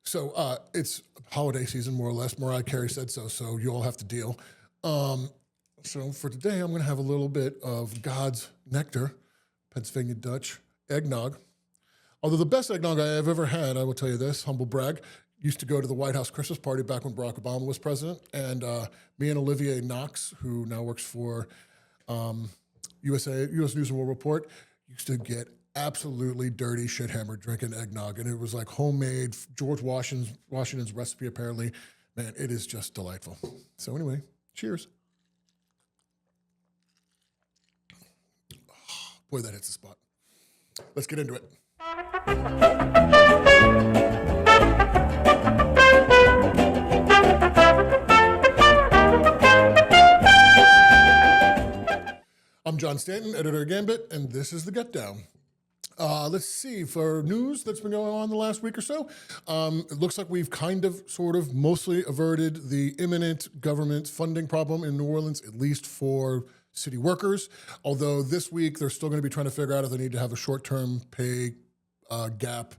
So it's holiday season, more or less. Mariah Carey said so, so you all have to deal. Um, so for today, I'm going to have a little bit of God's Nectar, Pennsylvania Dutch eggnog. Although the best eggnog I have ever had, I will tell you this, humble brag, used to go to the White House Christmas party back when Barack Obama was president. And me and Olivier Knox, who now works for U.S. News and World Report, used to get absolutely dirty shit hammered drinking eggnog. And it was like homemade, George Washington's recipe, apparently. Man, it is just delightful. So anyway, cheers. Boy, that hits the spot. Let's get into it. I'm John Stanton, editor of Gambit, and this is the Get Down. Let's see, for news that's been going on the last week or so, it looks like we've mostly averted the imminent government funding problem in New Orleans, at least for city workers. Although this week, they're still going to be trying to figure out if they need to have a short-term pay gap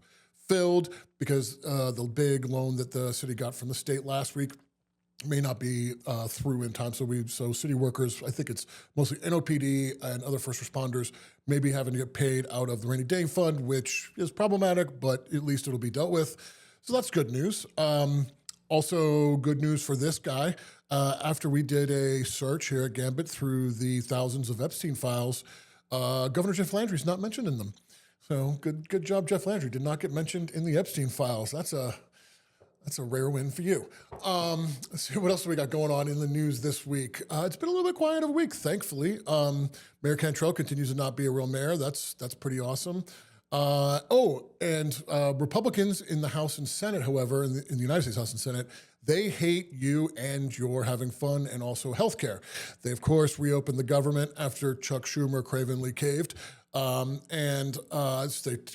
filled because the big loan that the city got from the state last week may not be through in time. So city workers, I think it's mostly NOPD and other first responders, may be having to get paid out of the rainy day fund, which is problematic, but at least it'll be dealt with. So that's good news. Also good news for this guy. After we did a search here at Gambit through the thousands of Epstein files, Governor Jeff Landry's not mentioned in them. So good job, Jeff Landry. Did not get mentioned in the Epstein files. That's a rare win for you. Let's see what else we got going on in the news this week. It's been a little bit quiet of a week, thankfully. Mayor Cantrell continues to not be a real mayor. That's pretty awesome. And Republicans in the House and Senate, however, in the United States House and Senate, they hate you and your having fun and also healthcare. They, of course, reopened the government after Chuck Schumer cravenly caved. They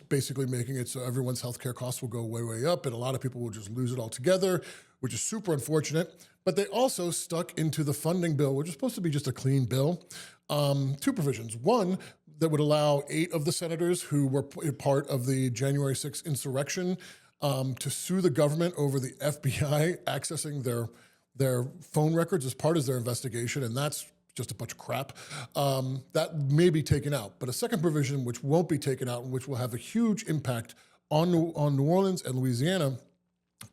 basically making it so everyone's healthcare costs will go way, way up, and a lot of people will just lose it altogether, which is super unfortunate. But they also stuck into the funding bill, which is supposed to be just a clean bill, two provisions. One, that would allow 8 of the senators who were part of the January 6th insurrection to sue the government over the FBI accessing their phone records as part of their investigation, and that's just a bunch of crap. That may be taken out. But a second provision which won't be taken out and which will have a huge impact on New Orleans and Louisiana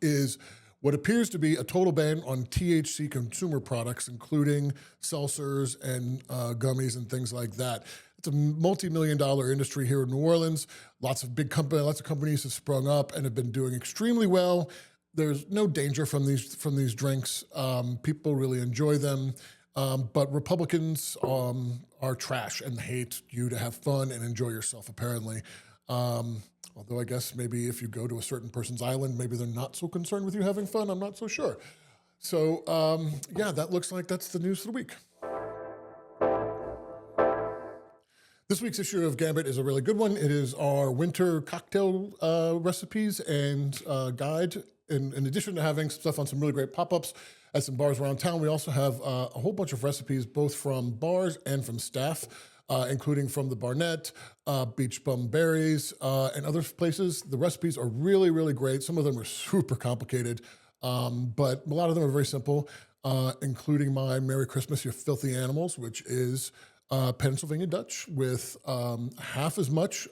is what appears to be a total ban on THC consumer products, including seltzers and gummies and things like that. It's a multi-million-dollar industry here in New Orleans. Lots of companies have sprung up and have been doing extremely well. There's no danger from these drinks. People really enjoy them. But Republicans are trash and hate you to have fun and enjoy yourself, apparently. Although I guess maybe if you go to a certain person's island, maybe they're not so concerned with you having fun. I'm not so sure. So, that looks like that's the news for the week. This week's issue of Gambit is a really good one. It is our winter cocktail recipes and guide. In addition to having stuff on some really great pop-ups at some bars around town, we also have a whole bunch of recipes, both from bars and from staff, including from the Barnett, Beach Bum Berries, and other places. The recipes are really, really great. Some of them are super complicated, but a lot of them are very simple, including my Merry Christmas, You Filthy Animals, which is Pennsylvania Dutch with half as much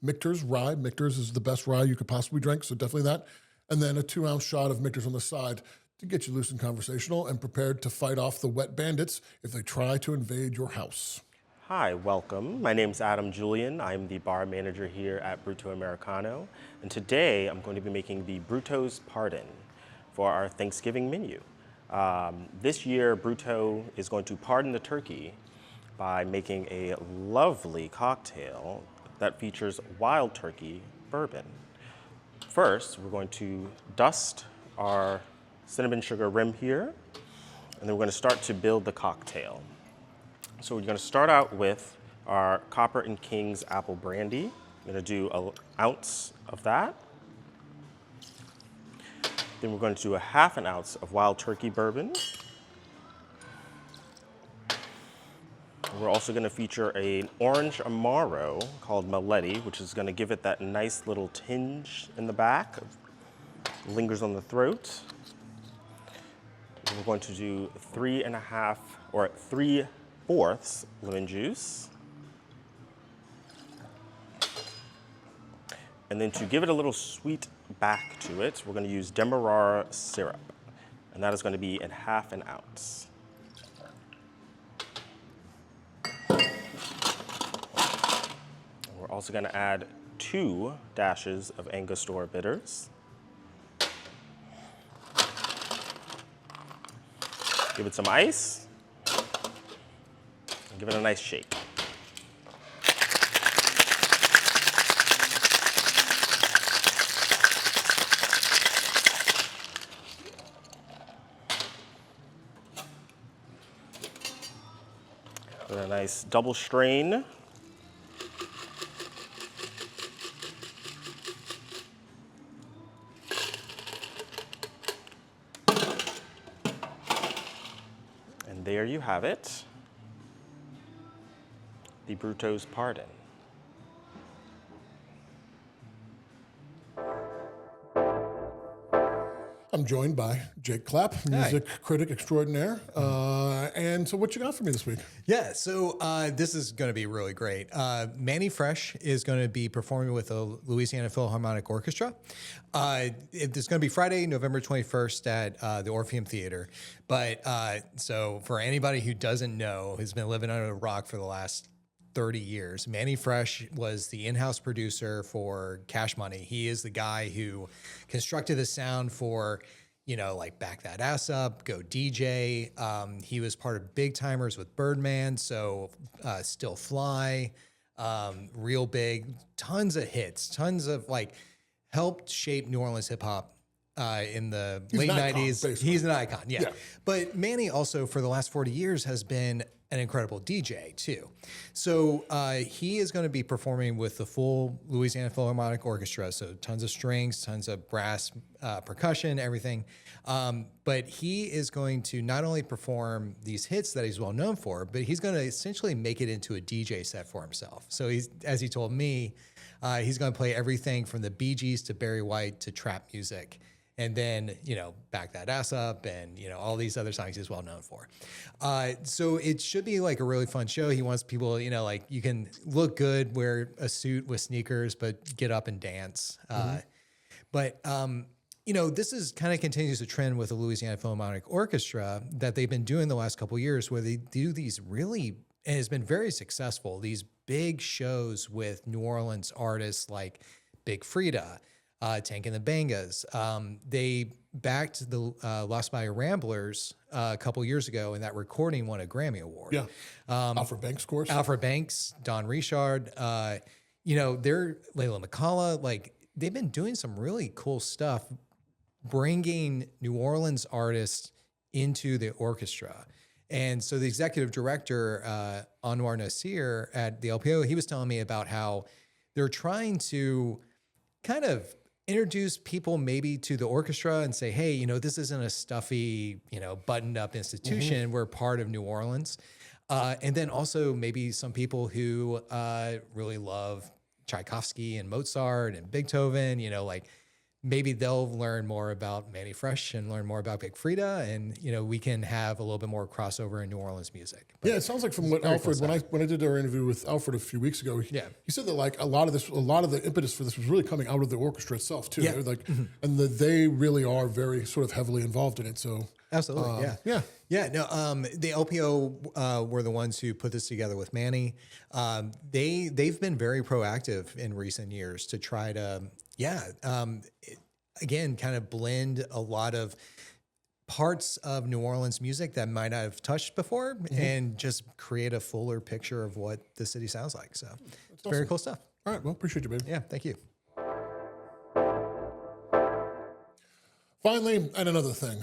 Michter's rye. Michter's is the best rye you could possibly drink, so definitely that. And then a 2-ounce shot of Michter's on the side to get you loose and conversational and prepared to fight off the wet bandits if they try to invade your house. Hi, welcome. My name's Adam Julian. I'm the bar manager here at Brutto Americano. And today I'm going to be making the Brutto's Pardon for our Thanksgiving menu. This year, Brutto is going to pardon the turkey by making a lovely cocktail that features wild turkey bourbon. First, we're going to dust our cinnamon sugar rim here, and then we're going to start to build the cocktail. So we're going to start out with our Copper and King's apple brandy. I'm going to do an ounce of that. Then we're going to do a half an ounce of wild turkey bourbon. We're also going to feature an orange Amaro called Maletti, which is going to give it that nice little tinge in the back. lingers on the throat. We're going to do 3.5 or 3/4 lemon juice. And then to give it a little sweet back to it, we're going to use Demerara syrup. And that is going to be in 1/2 ounce. We're also going to add 2 dashes of Angostura bitters. Give it some ice, and give it a nice shake. With a nice double strain. And there you have it, the Brutto's Pardon. I'm joined by Jake Clapp, music critic extraordinaire. And so what you got for me this week? Yeah, so this is going to be really great. Manny Fresh is going to be performing with the Louisiana Philharmonic Orchestra. It's going to be Friday, November 21st at the Orpheum Theater. But so for anybody who doesn't know, who's been living under a rock for the last 30 years, Manny Fresh was the in-house producer for Cash Money. He is the guy who constructed the sound for, you know, like Back That Ass Up, Go DJ. He was part of Big Timers with Birdman, so Still Fly, Real Big, tons of hits, tons of like helped shape New Orleans hip hop in the late 90s. Basically. He's an icon, yeah. But Manny also for the last 40 years has been an incredible DJ too. So he is going to be performing with the full Louisiana Philharmonic Orchestra. So tons of strings, tons of brass, percussion, everything. But he is going to not only perform these hits that he's well known for, but he's going to essentially make it into a DJ set for himself. So he's, as he told me, he's going to play everything from the Bee Gees to Barry White to trap music. And then, you know, Back That Ass Up and, you know, all these other songs he's well known for. So it should be like a really fun show. He wants people, you know, like you can look good, wear a suit with sneakers, but get up and dance. But, you know, this is kind of continues a trend with the Louisiana Philharmonic Orchestra that they've been doing the last couple of years where they do these really, and it's been very successful, these big shows with New Orleans artists like Big Frida, Tank and the Bangas. They backed the Lost by Ramblers a couple years ago, and that recording won a Grammy Award. Yeah. Alfred Banks, of course. Alfred Banks, Don Richard, you know, they're Layla McCullough. Like, they've been doing some really cool stuff, bringing New Orleans artists into the orchestra. And so the executive director, Anwar Nasir at the LPO, he was telling me about how they're trying to kind of introduce people maybe to the orchestra and say, hey, you know, this isn't a stuffy, you know, buttoned up institution. We're part of New Orleans. And then also maybe some people who really love Tchaikovsky and Mozart and Beethoven, you know, like maybe they'll learn more about Manny Fresh and learn more about Big Frida, and you know we can have a little bit more crossover in New Orleans music. But yeah, it sounds like from what Alfred, when I did our interview with Alfred a few weeks ago, he said that like a lot of the impetus for this was really coming out of the orchestra itself too. Yeah. They're like, and that they really are very sort of heavily involved in it. So absolutely, yeah. No, the LPO were the ones who put this together with Manny. They've been very proactive in recent years to try to, again, kind of blend a lot of parts of New Orleans music that might not have touched before, and just create a fuller picture of what the city sounds like. So it's very cool stuff. All right, well, appreciate you, baby. Yeah, thank you. Finally, and another thing.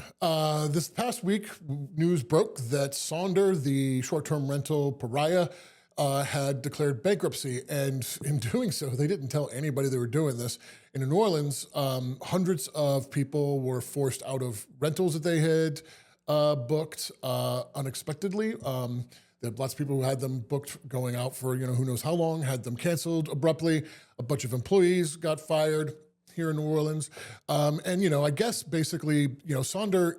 This past week, news broke that Sonder, the short-term rental pariah, had declared bankruptcy. And in doing so, they didn't tell anybody they were doing this. In New Orleans, hundreds of people were forced out of rentals that they had booked unexpectedly. There were lots of people who had them booked going out for, who knows how long, had them canceled abruptly. A bunch of employees got fired. here in New Orleans. And, you know, I guess basically, you know, Sonder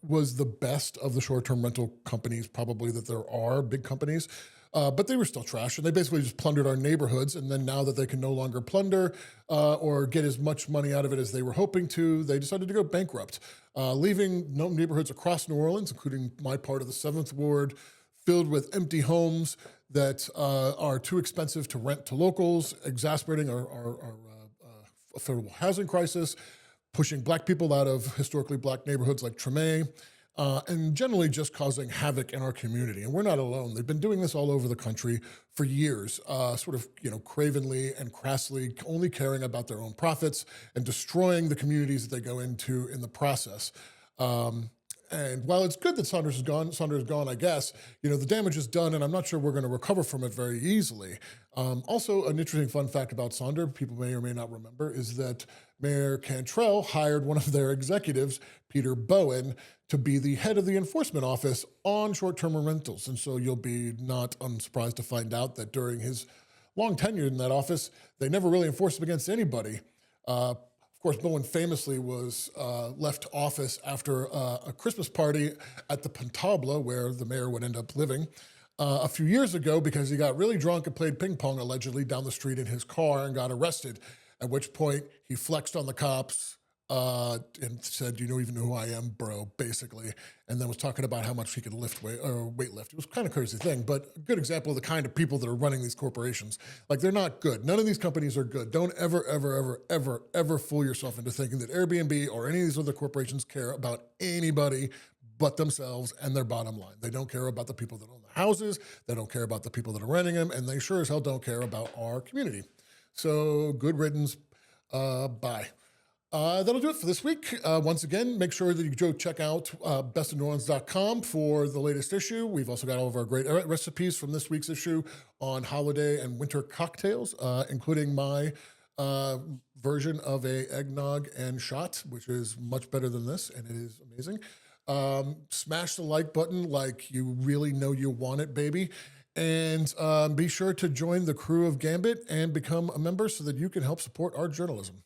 was the best of the short-term rental companies probably that there are, big companies. But they were still trash, and they basically just plundered our neighborhoods. And then now that they can no longer plunder or get as much money out of it as they were hoping to, they decided to go bankrupt, leaving neighborhoods across New Orleans, including my part of the 7th Ward, filled with empty homes that are too expensive to rent to locals, exacerbating our affordable housing crisis, pushing black people out of historically black neighborhoods like Treme, and generally just causing havoc in our community. And we're not alone. They've been doing this all over the country for years, sort of, you know, cravenly and crassly, only caring about their own profits and destroying the communities that they go into in the process. And while it's good that Saunders is gone, I guess, you know, the damage is done, and I'm not sure we're going to recover from it very easily. Also, an interesting fun fact about Sonder, people may or may not remember, is that Mayor Cantrell hired one of their executives, Peter Bowen, to be the head of the enforcement office on short-term rentals. And so you'll be not unsurprised to find out that during his long tenure in that office, they never really enforced him against anybody. Of course, Bowen famously was left office after a Christmas party at the Pentabla, where the mayor would end up living, a few years ago because he got really drunk and played ping pong, allegedly, down the street in his car and got arrested, at which point he flexed on the cops and said, "You don't even know who I am, bro," basically, and then was talking about how much he could lift weight lift. It was kind of a crazy thing, but a good example of the kind of people that are running these corporations. Like, they're not good. None of these companies are good. Don't ever, ever, ever, ever, ever fool yourself into thinking that Airbnb or any of these other corporations care about anybody but themselves and their bottom line. They don't care about the people that own the houses. They don't care about the people that are renting them, and they sure as hell don't care about our community. So good riddance. Bye. That'll do it for this week. Once again, make sure that you go check out bestofneworleans.com for the latest issue. We've also got all of our great recipes from this week's issue on holiday and winter cocktails, including my version of a eggnog and shot, which is much better than this, and it is amazing. Smash the like button like you really know you want it, baby. And be sure to join the crew of Gambit and become a member so that you can help support our journalism.